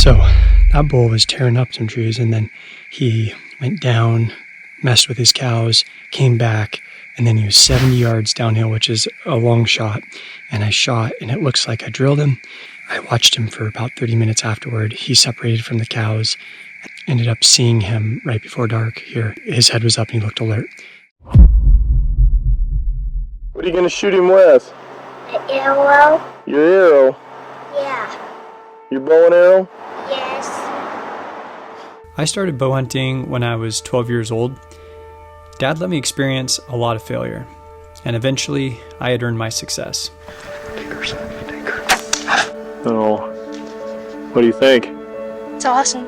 So that bull was tearing up some trees, and then he went down, messed with his cows, came back, and then he was 70 yards downhill, which is a long shot. And I shot, and it looks like I drilled him. I watched him for about 30 minutes afterward. He separated from the cows. Ended up seeing him right before dark here. His head was up and he looked alert. What are you going to shoot him with? An arrow? Your arrow? Yeah. Your bow and arrow? Yes. I started bow hunting when I was 12 years old. Dad let me experience a lot of failure, and eventually I had earned my success. Oh, what do you think? It's awesome.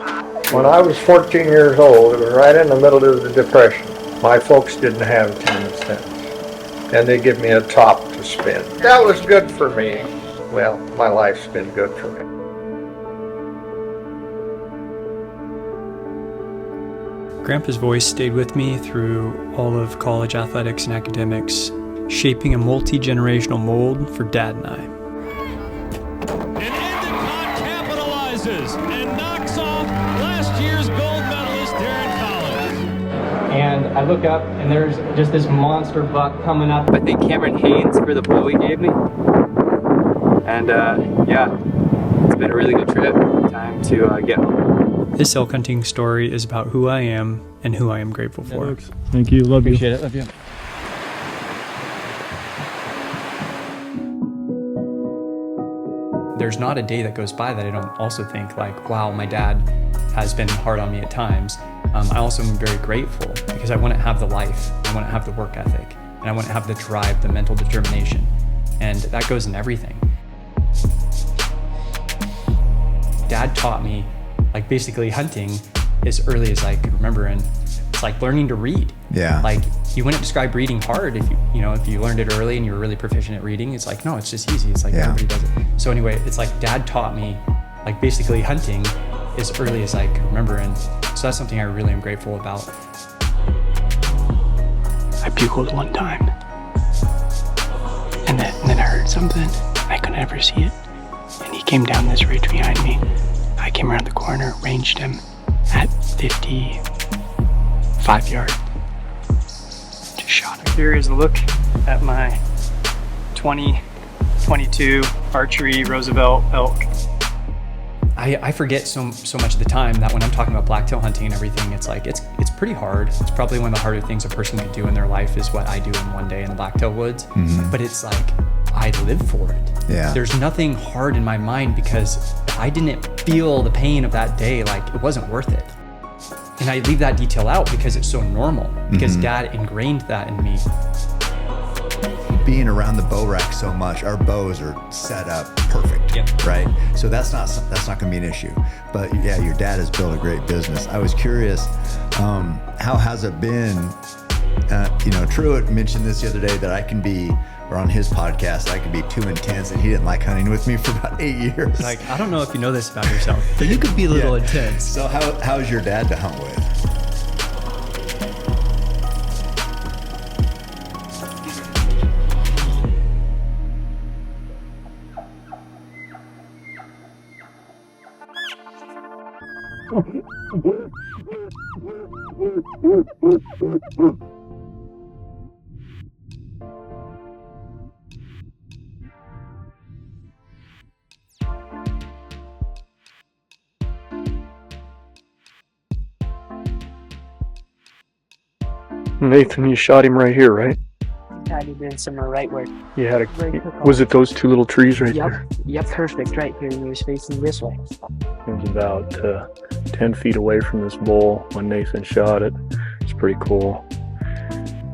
When I was 14 years old, it was right in the middle of the Depression. My folks didn't have 10 cents, and they give me a top to spend. That was good for me. Well, my life's been good for me. Grandpa's voice stayed with me through all of college athletics and academics, shaping a multi-generational mold for Dad and I. And Endicott capitalizes and knocks off last year's gold medalist Darren Collins. And I look up and there's just this monster buck coming up. I think Cameron Haynes for the bull he gave me. And yeah, it's been a really good trip. Time to get home. This elk hunting story is about who I am and who I am grateful for. Thank you. Love you. Appreciate it. Love you. There's not a day that goes by that I don't also think like, wow, my dad has been hard on me at times. I also am very grateful because I want to have the life, I want to have the work ethic, and I want to have the drive, the mental determination. And that goes in everything. Dad taught me like basically hunting as early as I could remember, and it's like learning to read. Yeah. Like you wouldn't describe reading hard if you learned it early and you were really proficient at reading. It's like, no, it's just easy. It's like everybody does it. So anyway, it's like Dad taught me like basically hunting as early as I could remember, and so that's something I really am grateful about. I bugled one time, and then I heard something. I couldn't ever see it, and he came down this ridge behind me. I came around the corner, ranged him at 55 yards. Just shot him. Here is a look at my 2022 Archery Roosevelt elk. I forget so much of the time that when I'm talking about blacktail hunting and everything, it's like it's pretty hard. It's probably one of the harder things a person could do in their life is what I do in one day in the blacktail woods. Mm-hmm. But it's like I live for it. Yeah. There's nothing hard in my mind because I didn't feel the pain of that day. Like it wasn't worth it. And I leave that detail out because it's so normal, because Dad ingrained that in me. Being around the bow rack so much, our bows are set up perfect, right? So that's not going to be an issue. But yeah, your dad has built a great business. I was curious, how has it been? Truett mentioned this the other day that I can be, or on his podcast, I could be too intense, and he didn't like hunting with me for about 8 years. Like, I don't know if you know this about yourself, but you could be a little intense. So how's your dad to hunt with? Nathan, you shot him right here, right? I did in some right where. You had was it those two little trees right there? Yep, perfect, right here. He was facing this way. It was about 10 feet away from this bull when Nathan shot it. It's pretty cool.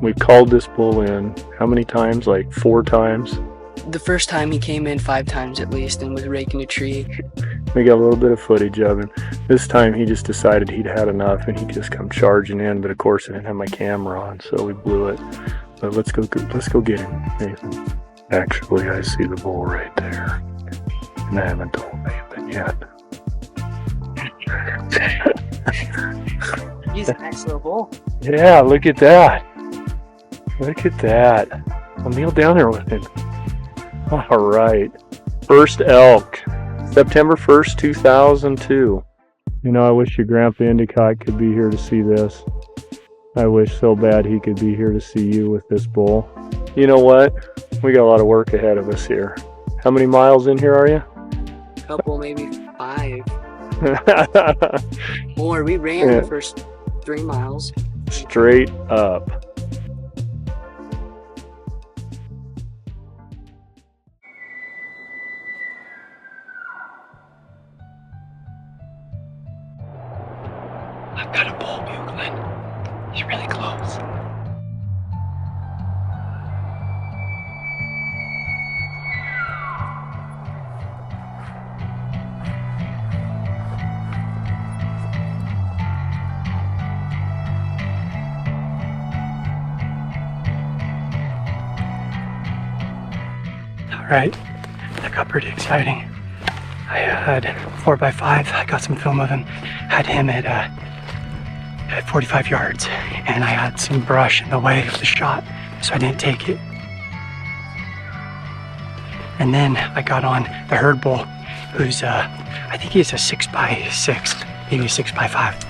We called this bull in how many times? Like 4 times? The first time he came in 5 times at least and was raking a tree. We got a little bit of footage of him. This time he just decided he'd had enough and he just come charging in, but of course I didn't have my camera on, so we blew it. But let's go get him, Nathan. Actually, I see the bull right there, and I haven't told Nathan yet. He's a nice little bull. Yeah, look at that. Look at that. I'll kneel down there with him. All right. First elk. September 1st, 2002. You know, I wish your grandpa Endicott could be here to see this. I wish so bad he could be here to see you with this bull. You know what? We got a lot of work ahead of us here. How many miles in here are you? Couple, maybe 5 more. We ran the first 3 miles. Straight up. I've got a bull bugling. He's really close. All right, that got pretty exciting. I had 4x5. I got some film of him. Had him at 45 yards, and I had some brush in the way of the shot, so I didn't take it. And then I got on the herd bull, who's I think he's a 6x6, maybe a 6x5,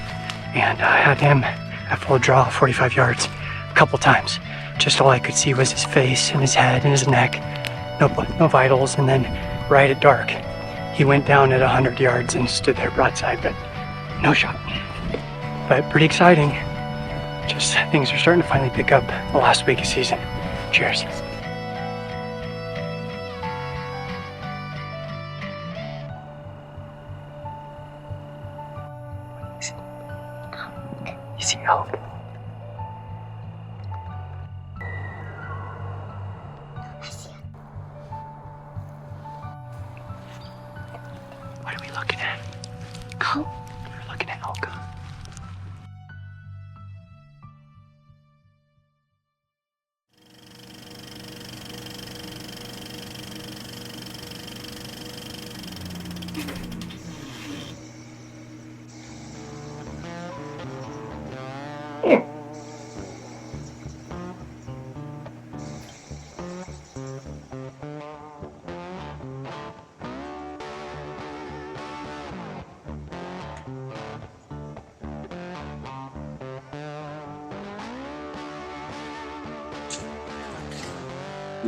and I had him at full draw, 45 yards, a couple times. Just all I could see was his face and his head and his neck, no vitals. And then right at dark, he went down at 100 yards and stood there broadside, but no shot. But pretty exciting. Just things are starting to finally pick up the last week of season. Cheers. You see elk? What are we looking at? Oh, we're looking at elk.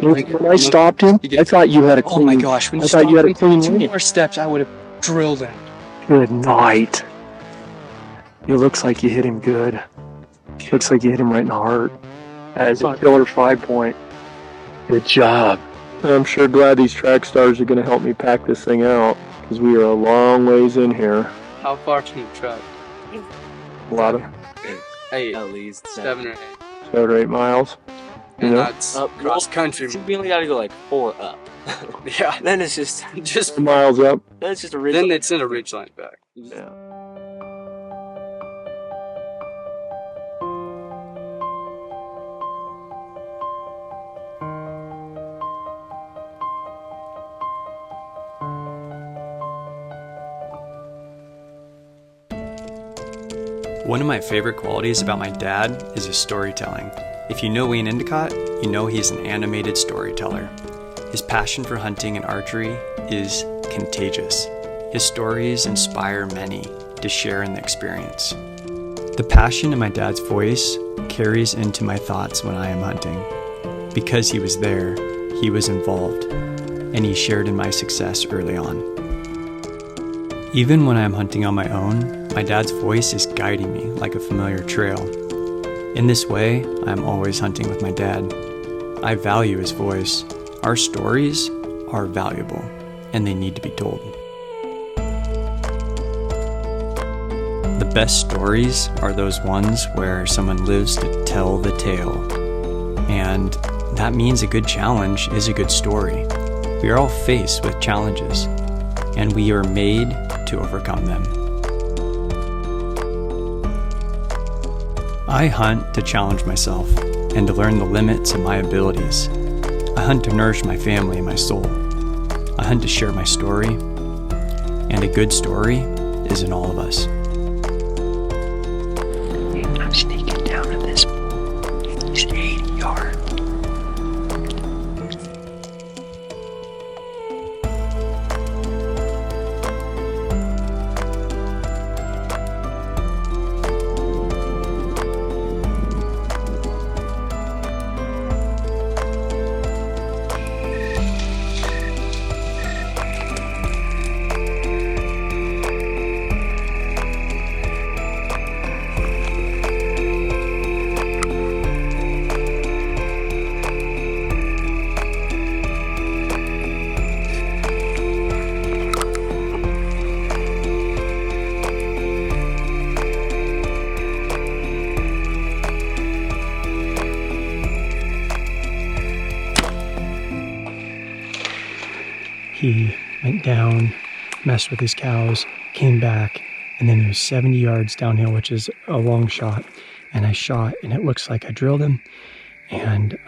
When I stopped him, I thought you had a clean. Oh my gosh! When you I thought you had a clean 2 lane. more steps, I would have drilled him. Good night. It looks like you hit him good. Looks like you hit him right in the heart. That is a killer 5-point. Good job. I'm sure glad these track stars are going to help me pack this thing out, because we are a long ways in here. How far can you truck? A lot of Hey, at least 7 or 8. 7 or 8 miles. You And know? that's up cross country. We only gotta go like 4 up. Yeah. Then it's just 4 miles up. then it's just a ridge. Then it's in a ridge line back. Yeah. One of my favorite qualities about my dad is his storytelling. If you know Wayne Endicott, you know he's an animated storyteller. His passion for hunting and archery is contagious. His stories inspire many to share in the experience. The passion in my dad's voice carries into my thoughts when I am hunting. Because he was there, he was involved, and he shared in my success early on. Even when I am hunting on my own, my dad's voice is guiding me like a familiar trail. In this way, I am always hunting with my dad. I value his voice. Our stories are valuable, and they need to be told. The best stories are those ones where someone lives to tell the tale. And that means a good challenge is a good story. We are all faced with challenges, and we are made to overcome them. I hunt to challenge myself and to learn the limits of my abilities. I hunt to nourish my family and my soul. I hunt to share my story, and a good story is in all of us. I'm sneaking down to this bull. He's 80 yards. he went down, messed with his cows, came back, and then he was 70 yards downhill, which is a long shot. And I shot, and it looks like I drilled him, and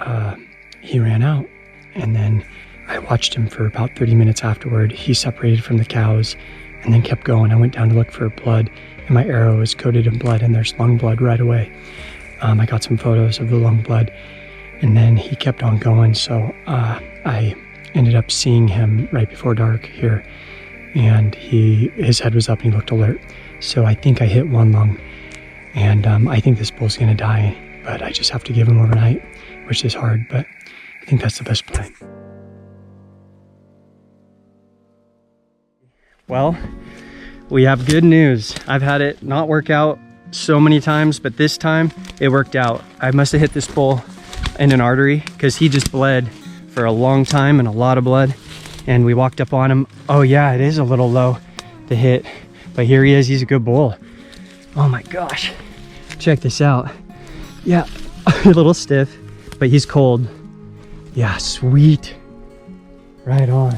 he ran out. And then I watched him for about 30 minutes afterward. He separated from the cows and then kept going. I went down to look for blood, and my arrow was coated in blood, and there's lung blood right away. I got some photos of the lung blood, and then he kept on going. So I ended up seeing him right before dark here, and his head was up and he looked alert. So I think I hit one lung, and I think this bull's gonna die, but I just have to give him overnight, which is hard, but I think that's the best play. Well, we have good news. I've had it not work out so many times, but this time it worked out. I must have hit this bull in an artery because he just bled for a long time and a lot of blood. And we walked up on him. Oh yeah, it is a little low to hit, but here he is. He's a good bull. Oh my gosh. Check this out. Yeah, a little stiff, but he's cold. Yeah, sweet. Right on.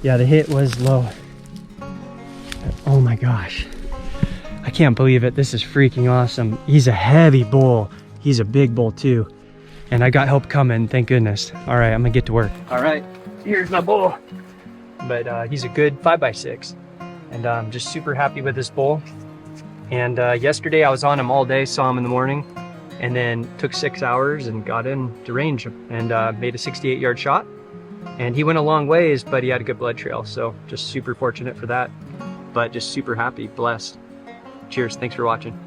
Yeah, the hit was low. Oh my gosh. I can't believe it. This is freaking awesome. He's a heavy bull. He's a big bull too. And I got help coming, thank goodness. All right, I'm gonna get to work. All right, here's my bull. But he's a good 5x6. And I'm just super happy with this bull. And yesterday I was on him all day, saw him in the morning, and then took 6 hours and got into range and made a 68-yard shot. And he went a long ways, but he had a good blood trail. So just super fortunate for that, but just super happy, blessed. Cheers, thanks for watching.